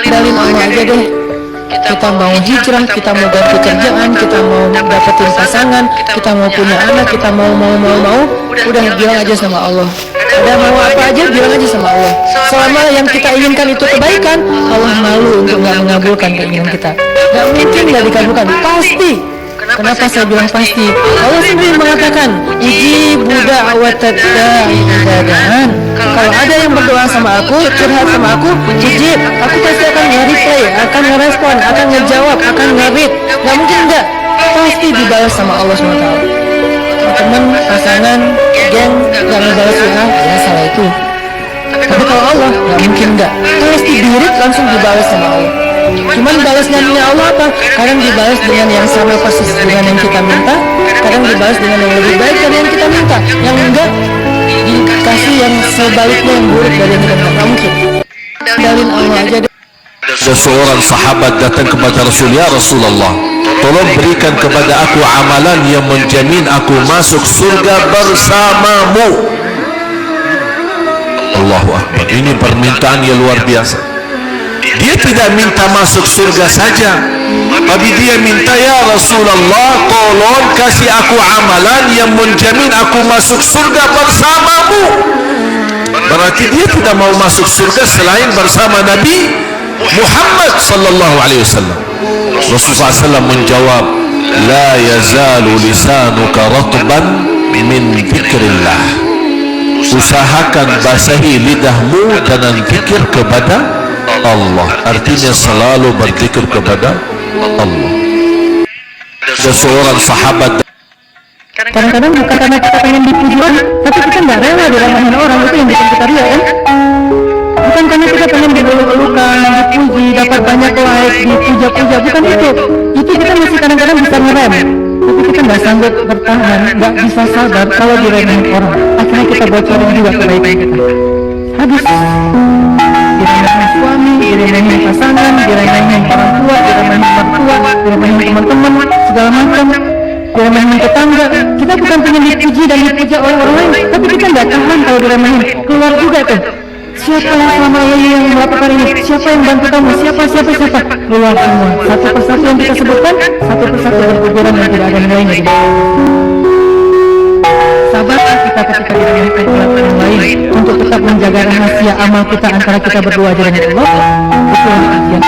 Dalin Allah aja deh. Kita mau hijrah, kita mau ganti kerjaan, kita mau dapetin pasangan, kita mau punya anak, kita mau, udah bilang aja sama Allah. Ada mau apa aja bilang aja sama Allah. Selama yang kita inginkan itu kebaikan, Allah malu untuk nggak mengabulkan keinginan kita. Nggak mungkin nggak dikabulkan, pasti. Kenapa saya bilang pasti? Allah sendiri mengatakan, uji budak awatadda ibadaan. Kalau ada yang berdoa sama aku, curhat sama aku, uji, aku pasti akan nge-reply, akan ngerespon, akan ngejawab, akan nge-read. Nggak mungkin enggak, pasti dibalas sama Allah SWT. Teman, pasangan, geng, nggak ngebalas ya salah itu. Tapi kalau Allah, nggak mungkin enggak, pasti di-read langsung dibalas sama Allah. Cuman balasnya Allah apa? Kadang dibalas dengan yang sama persis dengan yang kita minta, kadang dibalas dengan yang lebih baik dari yang kita minta. Yang enggak dikasih yang sebaliknya, yang buruk dari yang kita minta. Nggak mungkin. Dalin Allah aja deh. Seorang sahabat datang kepada Rasul, ya Rasulullah, tolong berikan kepada aku amalan yang menjamin aku masuk surga bersamamu. Allahu Akbar. Ini permintaan yang luar biasa. Dia tidak minta masuk surga saja, tapi dia minta, ya Rasulullah, tolong kasih aku amalan yang menjamin aku masuk surga bersamamu. Berarti dia tidak mau masuk surga selain bersama Nabi Muhammad sallallahu alaihi wasallam. Rasulullah SAW menjawab, la yazalu lisanuka ratban min dzikrillah. Usahakan basahi lidahmu dengan zikir kepada Allah. Artinya selalu berzikir kepada Allah. Ada seorang sahabat, Kadang-kadang bukan karena kita pengen dipuji orang, tapi kita nggak rela diremehin orang, itu yang bikin kita ria kan? Bukan karena kita pengen dieluk-elukan, dipuji, dapat banyak like, dipuja-puja, bukan itu. Itu kita masih kadang-kadang bisa ngerem, tapi kita nggak sanggup bertahan, nggak bisa sabar kalau diremehin orang. Akhirnya kita bocorin juga kebaikan kita. Habis diremehin suami, diremehin pasangan, diremehin orang tua, diremehin mertua, diremehin teman-teman, segala macam, diremehin tetangga. Kita bukan pengen dipuji dan dipuja oleh orang lain, tapi kita nggak tahan kalau diremehin. Keluar juga tuh, siapa yang selama ini yang melakukan ini, siapa yang bantu kamu, siapa, keluar semua. Satu persatu yang kita sebutkan, satu persatu berguguran yang tidak ada nilainya. Sabarlah kita ketika diremehin oleh orang lain untuk tetap menjaga rahasia amal kita antara kita berdua aja dengan Allah. Itu yang ujian.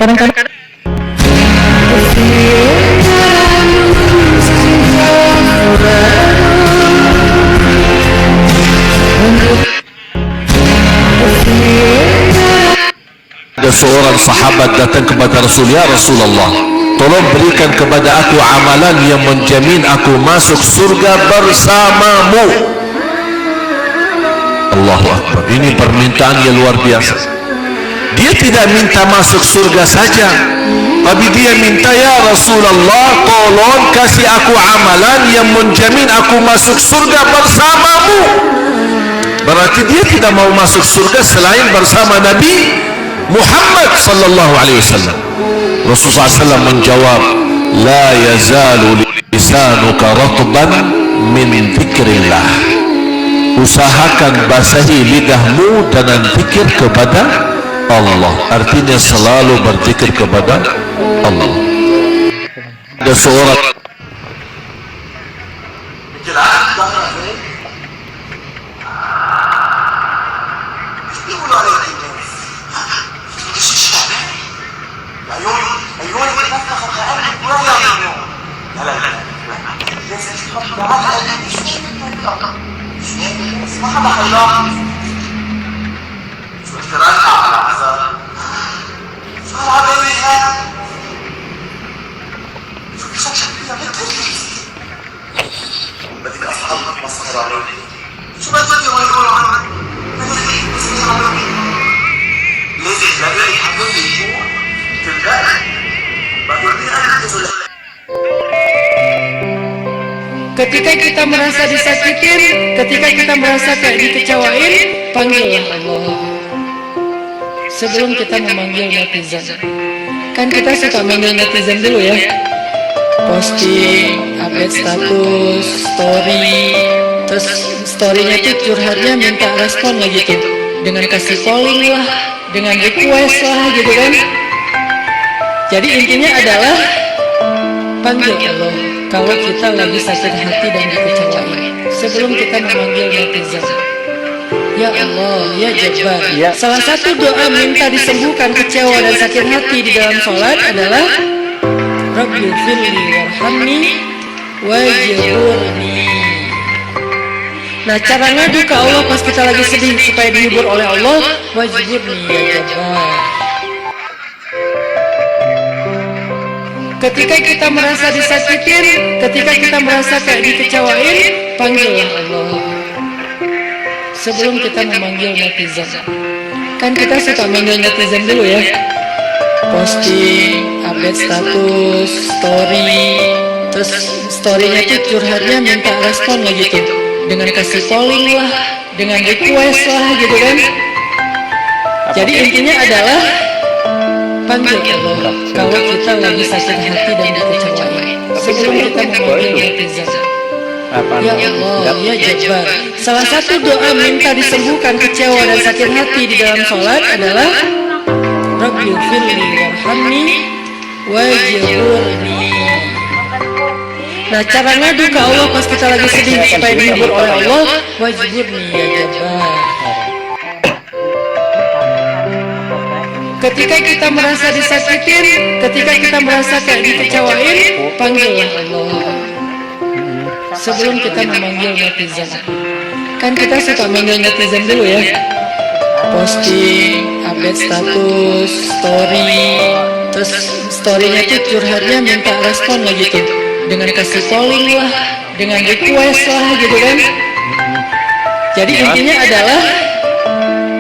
Kadang-kadang ada seorang sahabat datang kepada Rasul, ya Rasulullah, tolong berikan kepada aku amalan yang menjamin aku masuk surga bersamamu. Allahu Akbar. Ini permintaan yang luar biasa. Dia tidak minta masuk surga saja, tapi dia minta, ya Rasulullah, tolong kasih aku amalan yang menjamin aku masuk surga bersamamu. Berarti dia tidak mau masuk surga selain bersama Nabi Muhammad sallallahu alaihi wasallam. Rasulullah SAW menjawab, la yazalu lisanuka ratban min dzikrillah. Usahakan basahi lidahmu dengan zikir kepada Allah. Artinya selalu berzikir kepada Allah. Ada seorang ketika kita merasa disakitin, ketika kita merasa kayak dikecewain, panggillah Allah. Sebelum kita memanggil netizen, kan kita suka manggil netizen dulu ya, posting, update status, story, terus storynya itu curhatnya minta respon lah gitu, dengan kasih calling lah, dengan request lah gitu kan. Jadi intinya adalah panggil Allah kalau kita lagi sakit hati dan dikecewain, sebelum kita memanggil netizen. Ya Allah, ya Jabbar. Salah satu doa minta disembuhkan kecewa dan sakit hati di dalam sholat adalah Rabbil firli warhamni wajburni. Nah, cara ngadu ke Allah pas kita lagi sedih supaya dihibur oleh Allah, wajburni ya Jabbar. Ketika kita merasa disakitin, ketika kita merasa kayak dikecewain, panggillah Allah sebelum kita memanggil netizen. Kan kita suka manggil netizen dulu ya, posting, update status, story, terus storynya itu curhatnya minta respon lah gitu, dengan kasih calling lah, dengan request lah gitu kan. Jadi intinya adalah panggil Allah kalau kita lagi sakit hati dan dikecewain, sebelum kita memanggil netizen. Ya Allah, ya Jabbar. Salah satu doa minta disembuhkan kecewa dan sakit hati di dalam sholat adalah Rabbil firli warhamni wajburni. Nah, cara ngadu ke Allah pas kita lagi sedih supaya dihibur oleh Allah, wajburni ya Jabbar. Ketika kita merasa disakitin, ketika kita merasa kayak dikecewain, panggillah Allah sebelum kita memanggil netizen. Kan kita suka manggil netizen dulu ya, posting, update status, story, terus storynya itu curhatnya minta respon lah gitu, dengan kasih calling lah, dengan request lah gitu kan. Jadi intinya adalah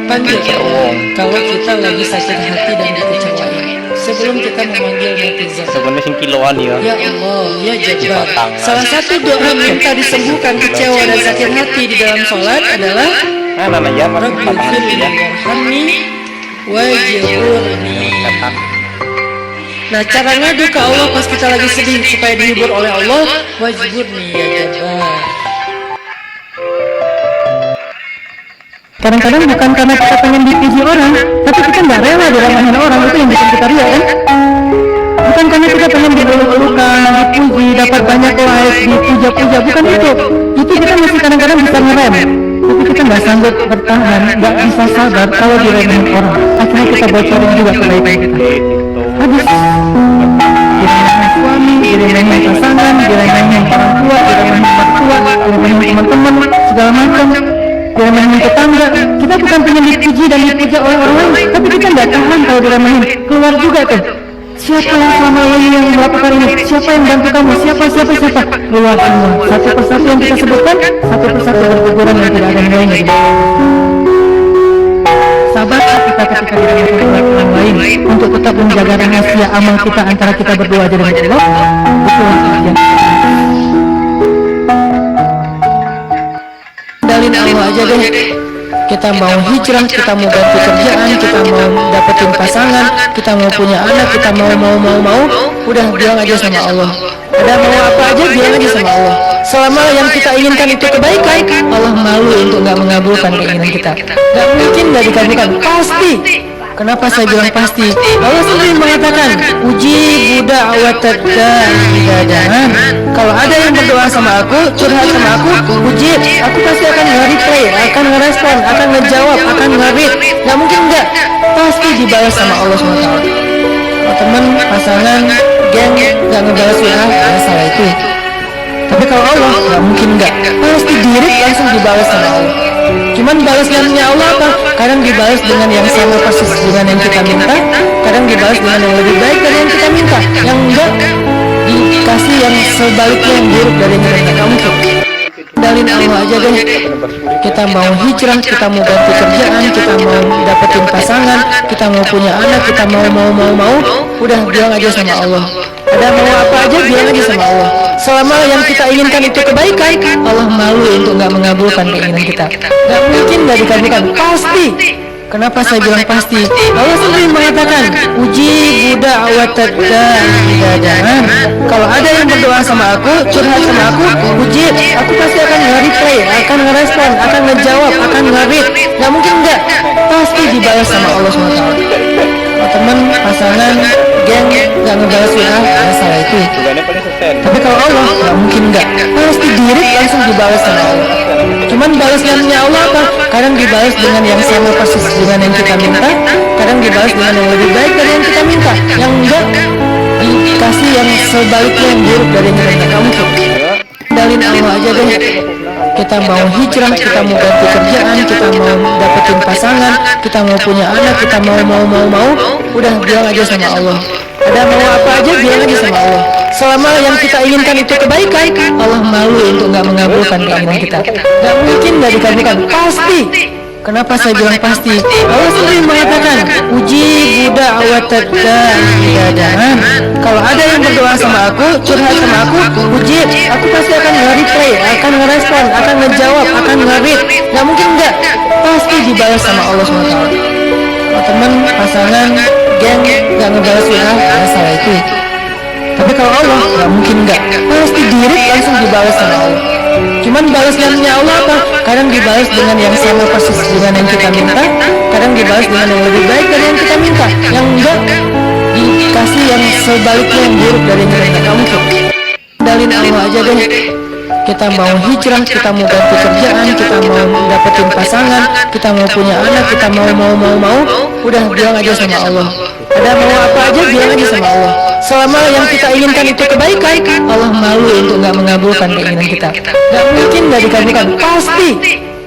panggil Allah kalau kita lagi sakit hati dan dikecewain, sebelum kita memanggil netizen. Sebenarnya sing kiloan ya. Ya Allah, ya Jabbar. Salah satu doa minta disembuhkan kecewa dan sakit hati di dalam sholat adalah Rabbil firli warhamni wajburni. Nah, cara ngadu ke Allah pas kita lagi sedih supaya dihibur oleh Allah, wajburni ya Jabbar. Kadang-kadang bukan karena kita pengen dipuji orang, tapi kita nggak rela diremehin orang, itu yang bikin kita ria kan? Bukan karena kita pengen dieluk-elukan, dipuji, dapat banyak like, dipuja-puja, bukan itu. Itu kita masih kadang-kadang bisa ngerem, tapi kita nggak sanggup bertahan, nggak bisa sabar kalau diremehin orang. Akhirnya kita bocorin juga kebaikan kita. Habis diremehin suami, diremehin pasangan, diremehin orang tua, diremehin mertua, diremehin teman-teman, segala macam. Diremehin tetangga, kita bukan pengen dipuji dan dipuja oleh orang lain, tapi kita nggak tahan kalau diremehin. Keluar juga tuh, siapa yang selama ini yang melakukan ini, siapa yang bantu kamu, siapa, keluar semua, satu persatu yang kita sebutkan, satu persatu berguguran yang tidak ada nilainya. Sabar kita ketika diremehin oleh orang lain, untuk tetap menjaga rahasia amal kita antara kita berdua aja dengan Allah. Itu yang Dalin Allah aja deh. Kita mau hijrah, kita mau ganti kerjaan, kita mau dapetin pasangan, kita mau punya anak, kita mau, udah bilang aja sama Allah. Ada mau apa aja bilang aja sama Allah. Selama yang kita inginkan itu kebaikan, Allah malu untuk nggak mengabulkan keinginan kita. Nggak mungkin nggak dikabulkan, pasti. Kenapa saya bilang pasti? Allah sendiri mengatakan, uji budak awat jangan. Kalau ada yang berdoa sama aku, curhat sama aku, uji, aku pasti akan nge-replay, akan ngerespon, akan ngejawab, akan nge-read. Gak mungkin enggak, pasti dibalas sama Allah SWT. Kalau teman, pasangan, geng, gak ngebalas WA, ya salah itu. Tapi kalau Allah, gak mungkin enggak, pasti di-read langsung dibalas sama Allah. Cuman balasnya Allah apa? Kadang dibalas dengan yang sama persis dengan yang kita minta, kadang dibalas dengan yang lebih baik dari yang kita minta. Yang enggak, dikasih yang sebaliknya, yang buruk dari yang kita minta. Gak mungkin. Dalin Allah aja deh. Kita mau hijrah, kita mau ganti kerjaan, kita mau dapetin pasangan, kita mau punya anak, kita mau, udah bilang aja sama Allah. Ada mau apa aja bilang aja sama Allah. Selama yang kita inginkan itu kebaikan, Allah malu untuk nggak mengabulkan keinginan kita. Nggak mungkin nggak dikabulkan, pasti. Kenapa saya bilang pasti? Allah sendiri mengatakan, uji budak awat jangan. Kalau ada yang berdoa sama aku, curhat sama aku, uji, aku pasti akan nge-replay, akan ngerespon, ngerespon, akan ngejawab, akan nge-read. Nggak mungkin nggak, pasti dibalas sama Allah SWT. Kalau teman, pasangan, geng nggak ngebalas WA, ya salah itu. Tapi kalau Allah nggak mungkin nggak, pasti diri langsung dibalas sama Allah. Cuman balasnya Allah apa? Kadang dibalas dengan yang sama persis dengan yang kita minta, kadang dibalas dengan yang lebih baik dari yang kita minta. Yang enggak dikasih yang sebaliknya, yang buruk dari yang kita minta. Kamu dalin Allah aja deh. Kita mau hijrah, kita mau ganti kerjaan, kita mau dapetin pasangan, kita mau punya anak, kita mau, udah bilang aja sama Allah. Ada mau apa aja bilang aja sama Allah. Selama yang kita inginkan itu kebaikan, Allah malu untuk nggak mengabulkan keinginan kita. Nggak mungkin nggak dikabulkan, pasti. Kenapa saya bilang pasti? Allah sendiri mengatakan, uji budak awat dan kalau ada yang berdoa sama aku, curhat sama aku, uji, aku pasti akan nge-replay, akan ngerespon, akan ngejawab, akan nge-read. Nggak mungkin nggak, pasti dibalas sama Allah SWT. Kalau teman, pasangan, geng nggak ngebalas WA, ya salah itu. Tapi kalau Allah nggak mungkin nggak, pasti diri langsung dibalas sama Allah. Cuman balasnya Allah apa? Kadang dibalas dengan yang sama persis dengan yang kita minta, kadang dibalas dengan yang lebih baik dari yang kita minta. Yang enggak dikasih yang sebaliknya, yang buruk dari yang kita minta. Kamu dalin Allah aja deh. Kita mau hijrah, kita mau ganti kerjaan, kita mau dapetin pasangan, kita mau punya anak, kita mau, udah bilang aja sama Allah. Ada mau apa aja bilang aja sama Allah. Selama yang kita inginkan itu kebaikan, Allah malu untuk nggak mengabulkan keinginan kita. Nggak mungkin nggak dikabulkan, pasti.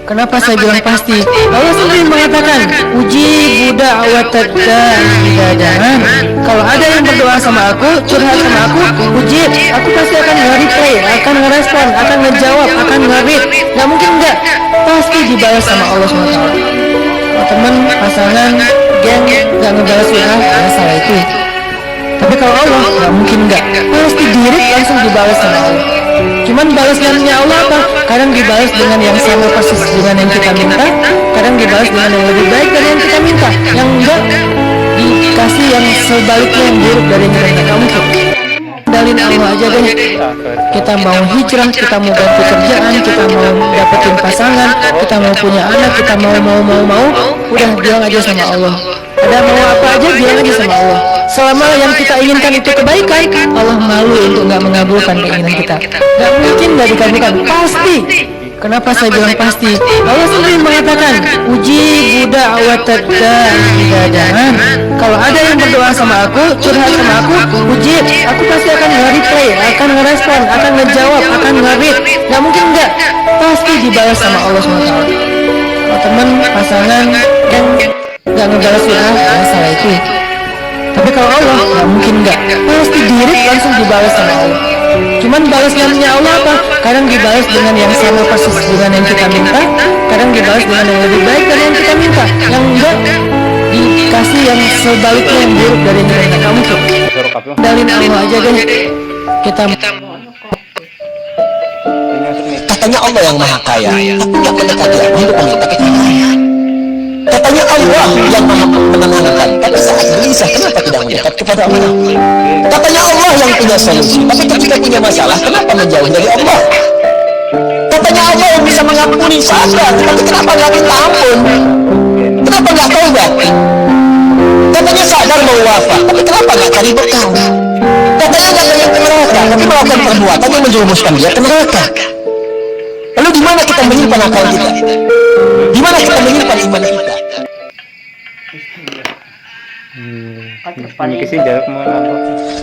Kenapa saya bilang pasti? Allah sendiri mengatakan, uji budak awat dan kalau ada yang berdoa sama aku, curhat sama aku, uji, aku pasti akan nge-replay, akan ngerespon, akan ngejawab, akan nge-read. Nggak mungkin nggak, pasti dibalas sama Allah SWT. Kalau teman, pasangan, geng nggak ngebalas WA, ya salah itu. Tapi kalau Allah nggak mungkin nggak, pasti diri langsung dibalas sama Allah. Cuman balasnya Allah apa? Kadang dibalas dengan yang sama persis dengan yang kita minta, kadang dibalas dengan yang lebih baik dari yang kita minta. Yang enggak dikasih yang sebaliknya, yang buruk dari yang kita minta. Kamu dalin Allah aja deh. Kita mau hijrah, kita mau ganti kerjaan, kita mau dapetin pasangan, kita mau punya anak, kita mau, udah bilang aja sama Allah. Ada mau apa aja bilang aja sama Allah. Selama yang kita inginkan itu kebaikan, Allah malu untuk nggak mengabulkan keinginan kita. Nggak mungkin nggak dikabulkan, pasti. Kenapa saya bilang pasti? Allah sendiri mengatakan, uji budak awat dan kalau ada yang berdoa sama aku, curhat sama aku, uji, aku pasti akan nge-replay, akan ngerespon, akan ngejawab, akan nge-read. Nggak mungkin nggak, pasti dibalas sama Allah SWT. Kalau teman, pasangan, geng nggak ngebalas WA, ya salah itu. Tapi kalau Allah nggak mungkin nggak, pasti diri langsung dibalas sama Allah. Cuman balasnya Allah apa? Kadang dibalas dengan yang sama persis dengan yang kita minta, kadang dibalas dengan yang lebih baik dari yang kita minta. Yang enggak dikasih yang sebaliknya, yang buruk dari yang kita minta. Kamu dalin Allah aja deh. Kita katanya Allah yang maha kaya, tapi nggak mendekati Allah untuk meminta kita kaya. Katanya Allah yang maha menenangkan, tapi saat gelisah kenapa tidak mendekat kepada Allah? Katanya Allah yang punya solusi, tapi ketika punya masalah kenapa menjauh dari Allah? Katanya Allah yang bisa mengampuni saja, tapi kenapa nggak minta ampun? Kenapa nggak taubat? Katanya sadar mau wafat, tapi kenapa nggak cari bekal? Katanya nggak pengen ke neraka, tapi melakukan perbuatan yang menjerumuskan dia ke neraka. Lalu di mana kita menyimpan akal kita? Di mana kita menyimpan iman kita?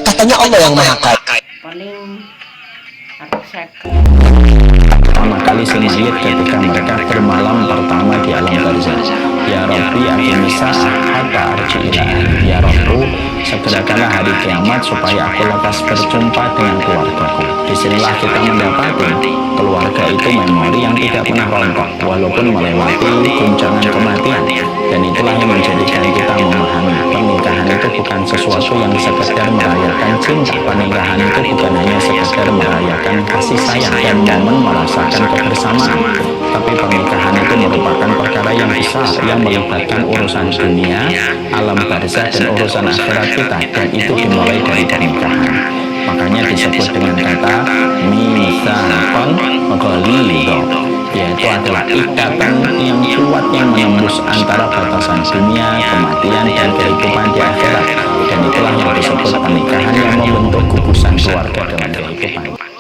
Katanya Allah yang maha kaya. Pertama kali saya melihat ketika mereka bermalam pertama di alam barzah. Ya Rabbi akhirnya hatta arji ila ahli. Ya Rabbu, segerakanlah hari kiamat supaya aku lekas berjumpa dengan keluargaku. Disinilah kita mendapati keluarga itu memori yang tidak pernah rontok walaupun melewati guncangan kematian. Dan itulah yang menjadikan kita memahami pernikahan itu bukan sesuatu yang sekedar merayakan cinta. Pernikahan itu bukan hanya sekedar merayakan kasih sayang dan momen merasakan kebersamaan, tapi pernikahan itu merupakan perkara yang besar yang melibatkan urusan dunia, alam barzah dan urusan akhirat kita, dan itu dimulai dari pernikahan. Makanya disebut dengan kata mitsaqan ghalidha. yaitu adalah ikatan yang kuat yang menembus antara batasan dunia, kematian, dan kehidupan di akhirat. Dan itulah yang disebut pernikahan yang membentuk gugusan keluarga dengan kehidupan.